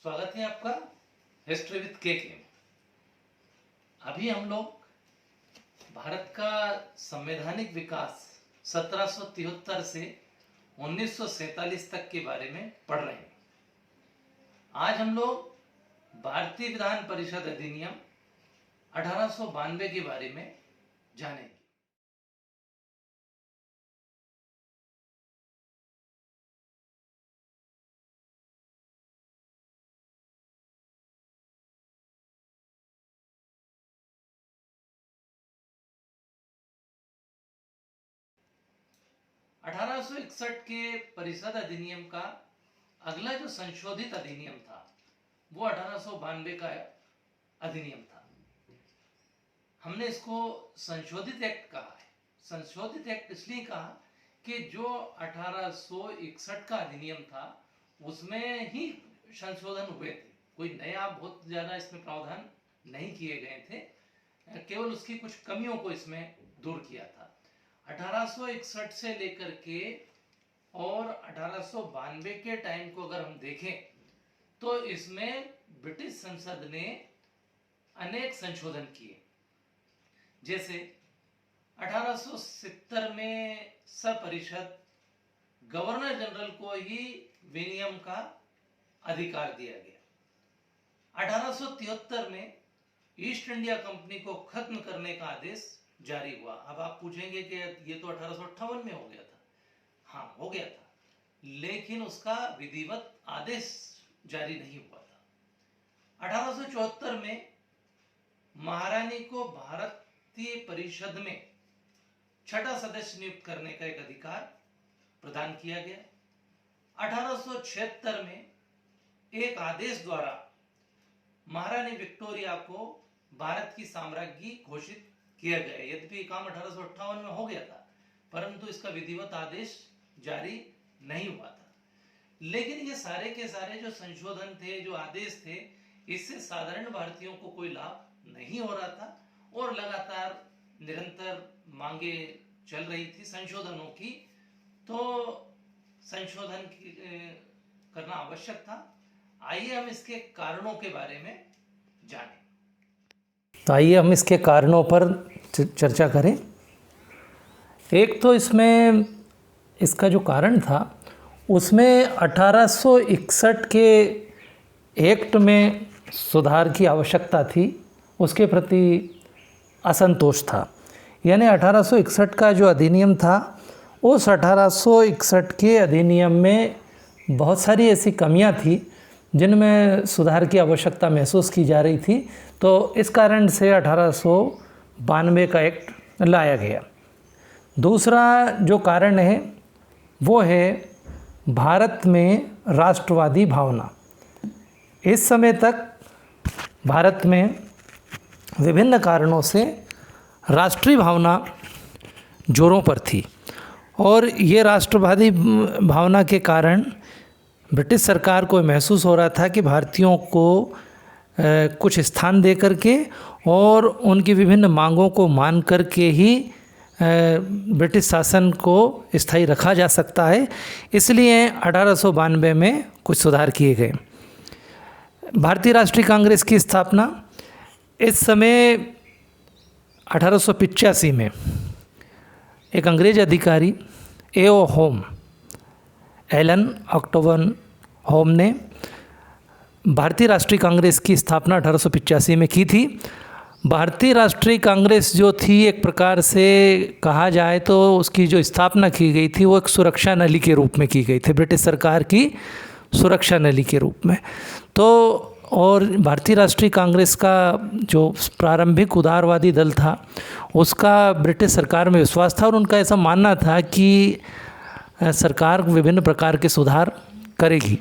स्वागत है आपका हिस्ट्री विद के में। अभी हम लोग भारत का संवैधानिक विकास 1773 से 1947 तक के बारे में पढ़ रहे हैं। आज हम लोग भारतीय विधान परिषद अधिनियम 1892 के बारे में जानेंगे। अठारह के परिषद अधिनियम का अगला जो संशोधित अधिनियम था वो 1892 का अधिनियम था। हमने इसको संशोधित एक्ट कहा है। संशोधित एक्ट इसलिए कहा कि जो 1861 का अधिनियम था उसमें ही संशोधन हुए थे, कोई नया बहुत ज्यादा इसमें प्रावधान नहीं किए गए थे, केवल उसकी कुछ कमियों को इसमें दूर किया था। 1861 से लेकर के और 1892 के टाइम को अगर हम देखें तो इसमें ब्रिटिश संसद ने अनेक संशोधन किए। जैसे 1870 में सपरिषद गवर्नर जनरल को ही विनियम का अधिकार दिया गया। 1873 में ईस्ट इंडिया कंपनी को खत्म करने का आदेश जारी हुआ। अब आप पूछेंगे कि ये तो 1858 में हो गया था। हाँ, हो गया था, लेकिन उसका विधिवत आदेश जारी नहीं हुआ था। 1874 में महारानी को भारतीय परिषद में छठा सदस्य नियुक्त करने का एक अधिकार प्रदान किया गया। 1876 में एक आदेश द्वारा महारानी विक्टोरिया को भारत की साम्राज्ञी घोषित किया गया। यद्यपि काम 1858 में हो गया था, परंतु इसका विधिवत आदेश जारी नहीं हुआ था। लेकिन ये सारे के सारे जो संशोधन थे, जो आदेश थे, इससे साधारण भारतीयों को कोई लाभ नहीं हो रहा था और लगातार निरंतर मांगे चल रही थी संशोधनों की, तो संशोधन करना आवश्यक था। आइए हम इसके कारणों के बारे में जानें। तो आइए हम इसके कारणों पर चर्चा करें। एक तो इसमें इसका जो कारण था उसमें 1861 के एक्ट में सुधार की आवश्यकता थी, उसके प्रति असंतोष था। यानी 1861 का जो अधिनियम था, उस 1861 के अधिनियम में बहुत सारी ऐसी कमियां थी जिनमें सुधार की आवश्यकता महसूस की जा रही थी। तो इस कारण से 1892 का एक्ट लाया गया। दूसरा जो कारण है वो है भारत में राष्ट्रवादी भावना। इस समय तक भारत में विभिन्न कारणों से राष्ट्रीय भावना जोरों पर थी और ये राष्ट्रवादी भावना के कारण ब्रिटिश सरकार को महसूस हो रहा था कि भारतीयों को कुछ स्थान दे करके और उनकी विभिन्न मांगों को मान करके ही ब्रिटिश शासन को स्थायी रखा जा सकता है। इसलिए 1892 में कुछ सुधार किए गए। भारतीय राष्ट्रीय कांग्रेस की स्थापना इस समय 1885 में एक अंग्रेज अधिकारी A.O. Home, Elon Octavian home ने भारतीय राष्ट्रीय कांग्रेस की स्थापना 1885 में की थी। भारतीय राष्ट्रीय कांग्रेस जो थी, एक प्रकार से कहा जाए तो उसकी जो स्थापना की गई थी वो एक सुरक्षा नली के रूप में की गई थी, ब्रिटिश सरकार की सुरक्षा नली के रूप में। तो और भारतीय राष्ट्रीय कांग्रेस का जो प्रारंभिक उदारवादी दल था उसका ब्रिटिश सरकार में विश्वास था और उनका ऐसा मानना था कि सरकार विभिन्न प्रकार के सुधार करेगी,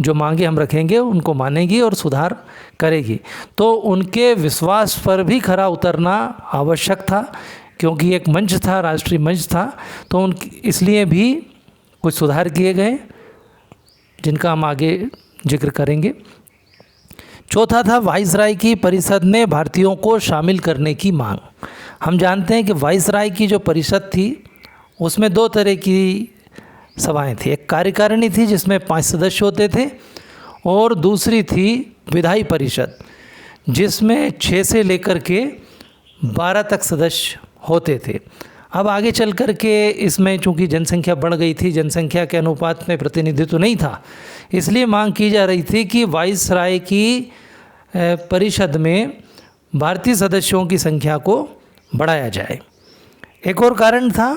जो मांगे हम रखेंगे उनको मानेगी और सुधार करेगी। तो उनके विश्वास पर भी खरा उतरना आवश्यक था, क्योंकि एक मंच था, राष्ट्रीय मंच था। तो इसलिए भी कुछ सुधार किए गए जिनका हम आगे जिक्र करेंगे। चौथा था वाइसराय की परिषद ने भारतीयों को शामिल करने की मांग। हम जानते हैं कि वाइसराय की जो परिषद थी उसमें दो तरह की सभाएं थी। एक कार्यकारिणी थी जिसमें 5 सदस्य होते थे और दूसरी थी विधायी परिषद, जिसमें 6 से लेकर के 12 तक सदस्य होते थे। अब आगे चल कर के इसमें चूंकि जनसंख्या बढ़ गई थी, जनसंख्या के अनुपात में प्रतिनिधित्व नहीं था, इसलिए मांग की जा रही थी कि वाइसराय की परिषद में भारतीय सदस्यों की संख्या को बढ़ाया जाए। एक और कारण था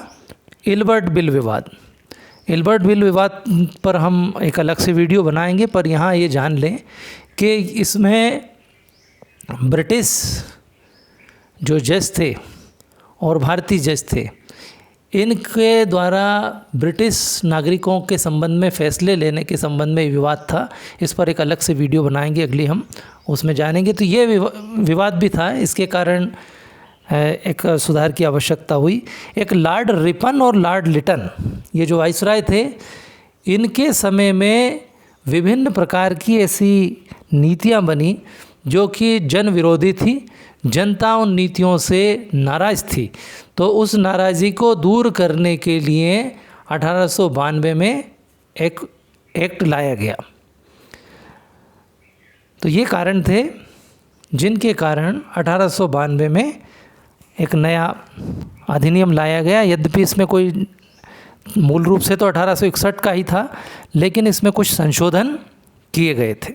इल्बर्ट बिल विवाद। इल्बर्ट बिल विवाद पर हम एक अलग से वीडियो बनाएंगे, पर यहाँ ये जान लें कि इसमें ब्रिटिश जो जज थे और भारतीय जज थे, इनके द्वारा ब्रिटिश नागरिकों के संबंध में फैसले लेने के संबंध में विवाद था। इस पर एक अलग से वीडियो बनाएंगे, अगली हम उसमें जानेंगे। तो ये विवाद भी था, इसके कारण एक सुधार की आवश्यकता हुई। एक लॉर्ड रिपन और लॉर्ड लिटन, ये जो वाइसराय थे, इनके समय में विभिन्न प्रकार की ऐसी नीतियां बनी जो कि जन विरोधी थी। जनता उन नीतियों से नाराज़ थी, तो उस नाराज़गी को दूर करने के लिए 1892 में एक एक्ट लाया गया। तो ये कारण थे जिनके कारण 1892 में एक नया अधिनियम लाया गया। यद्यपि इसमें कोई मूल रूप से तो 1861 का ही था, लेकिन इसमें कुछ संशोधन किए गए थे।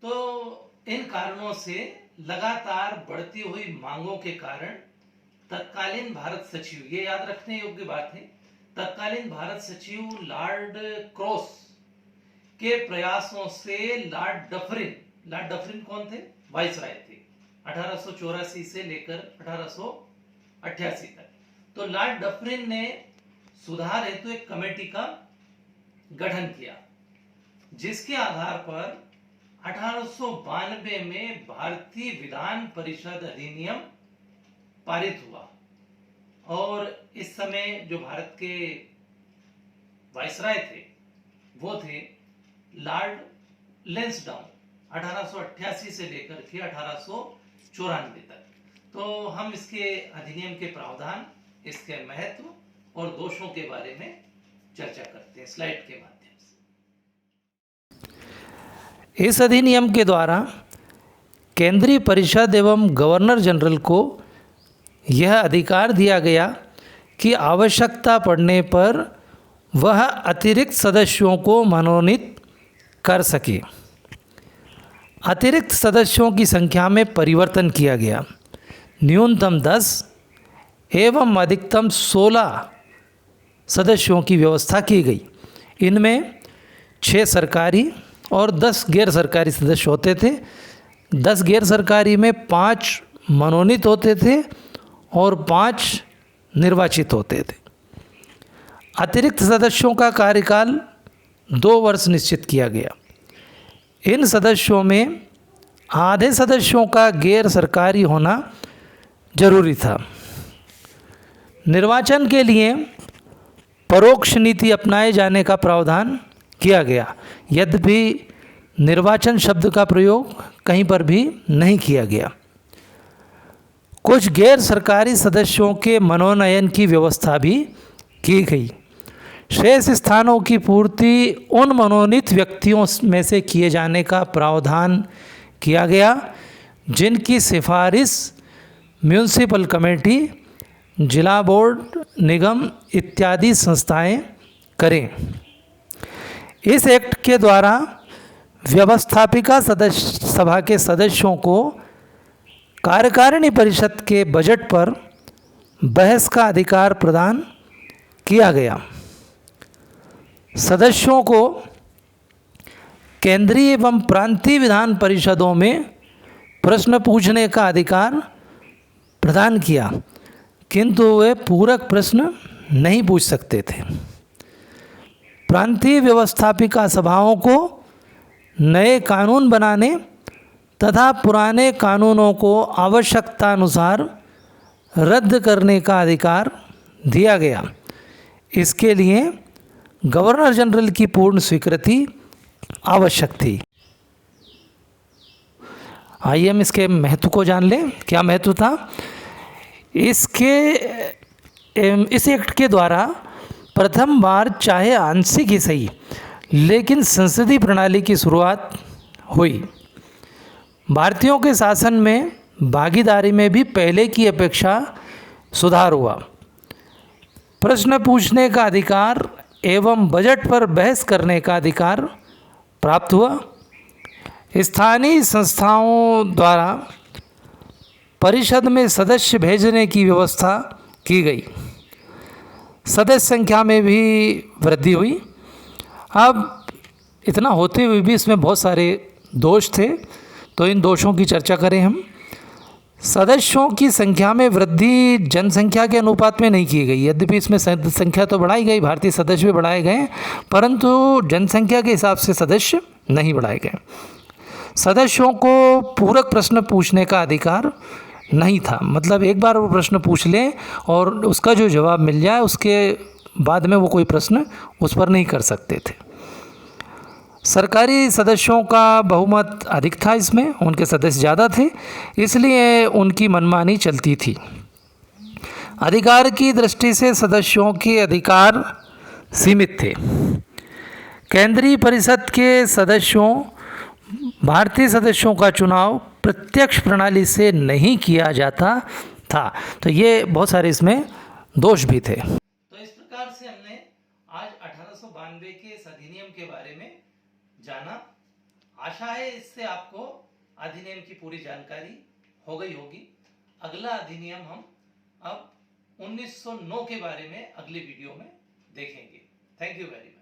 तो इन कारणों से लगातार बढ़ती हुई मांगों के कारण तत्कालीन भारत सचिव, ये याद रखने योग्य बात है, तत्कालीन भारत सचिव लॉर्ड क्रॉस के प्रयासों से लॉर्ड डफरिन कौन थे? वाइसराय थे, 1884 से लेकर 1888 तक। तो लॉर्ड डफरिन ने सुधार हेतु एक कमेटी का गठन किया, जिसके आधार पर 1892 में भारतीय विधान परिषद अधिनियम पारित हुआ। और इस समय जो भारत के वाइसराय थे वो थे लॉर्ड लेंसडाउन, 1888 से लेकर के 1894 तक। तो हम इसके अधिनियम के प्रावधान, इसके महत्व और दोषों के बारे में चर्चा करते हैं स्लाइड के माध्यम से। इस अधिनियम के द्वारा केंद्रीय परिषद एवं गवर्नर जनरल को यह अधिकार दिया गया कि आवश्यकता पड़ने पर वह अतिरिक्त सदस्यों को मनोनीत कर सके। अतिरिक्त सदस्यों की संख्या में परिवर्तन किया गया। न्यूनतम 10 एवं अधिकतम 16 सदस्यों की व्यवस्था की गई। इनमें 6 सरकारी और 10 गैर सरकारी सदस्य होते थे। 10 गैर सरकारी में 5 मनोनीत होते थे और 5 निर्वाचित होते थे। अतिरिक्त सदस्यों का कार्यकाल 2 वर्ष निश्चित किया गया। इन सदस्यों में आधे सदस्यों का गैर सरकारी होना जरूरी था। निर्वाचन के लिए परोक्ष नीति अपनाए जाने का प्रावधान किया गया, यद्यपि निर्वाचन शब्द का प्रयोग कहीं पर भी नहीं किया गया। कुछ गैर सरकारी सदस्यों के मनोनयन की व्यवस्था भी की गई। शेष स्थानों की पूर्ति उन मनोनीत व्यक्तियों में से किए जाने का प्रावधान किया गया जिनकी सिफारिश म्यूनिसिपल कमेटी, जिला बोर्ड, निगम इत्यादि संस्थाएं करें। इस एक्ट के द्वारा व्यवस्थापिका सभा के सदस्यों को कार्यकारिणी परिषद के बजट पर बहस का अधिकार प्रदान किया गया। सदस्यों को केंद्रीय एवं प्रांतीय विधान परिषदों में प्रश्न पूछने का अधिकार प्रदान किया, किंतु वे पूरक प्रश्न नहीं पूछ सकते थे। प्रांतीय व्यवस्थापिका सभाओं को नए कानून बनाने तथा पुराने कानूनों को आवश्यकतानुसार रद्द करने का अधिकार दिया गया। इसके लिए गवर्नर जनरल की पूर्ण स्वीकृति आवश्यक थी। आइए हम इसके महत्व को जान लें। क्या महत्व था इस एक्ट के द्वारा? प्रथम बार चाहे आंशिक ही सही, लेकिन संसदीय प्रणाली की शुरुआत हुई। भारतीयों के शासन में भागीदारी में भी पहले की अपेक्षा सुधार हुआ। प्रश्न पूछने का अधिकार एवं बजट पर बहस करने का अधिकार प्राप्त हुआ। स्थानीय संस्थाओं द्वारा परिषद में सदस्य भेजने की व्यवस्था की गई। सदस्य संख्या में भी वृद्धि हुई। अब इतना होते हुए भी इसमें बहुत सारे दोष थे, तो इन दोषों की चर्चा करें हम। सदस्यों की संख्या में वृद्धि जनसंख्या के अनुपात में नहीं की गई। यद्यपि इसमें संख्या तो बढ़ाई गई, भारतीय सदस्य भी बढ़ाए गए, परंतु जनसंख्या के हिसाब से सदस्य नहीं बढ़ाए गए। सदस्यों को पूरक प्रश्न पूछने का अधिकार नहीं था, मतलब एक बार वो प्रश्न पूछ लें और उसका जो जवाब मिल जाए उसके बाद में वो कोई प्रश्न उस पर नहीं कर सकते थे। सरकारी सदस्यों का बहुमत अधिक था, इसमें उनके सदस्य ज़्यादा थे, इसलिए उनकी मनमानी चलती थी। अधिकार की दृष्टि से सदस्यों के अधिकार सीमित थे। केंद्रीय परिषद के सदस्यों भारतीय सदस्यों का चुनाव प्रत्यक्ष प्रणाली से नहीं किया जाता था। तो ये बहुत सारे इसमें दोष भी थे। तो इस प्रकार से हमने आज 1892 के इस अधिनियम के बारे में जाना। आशा है इससे आपको अधिनियम की पूरी जानकारी हो गई होगी। अगला अधिनियम हम अब 1909 के बारे में अगली वीडियो में देखेंगे। Thank you very much.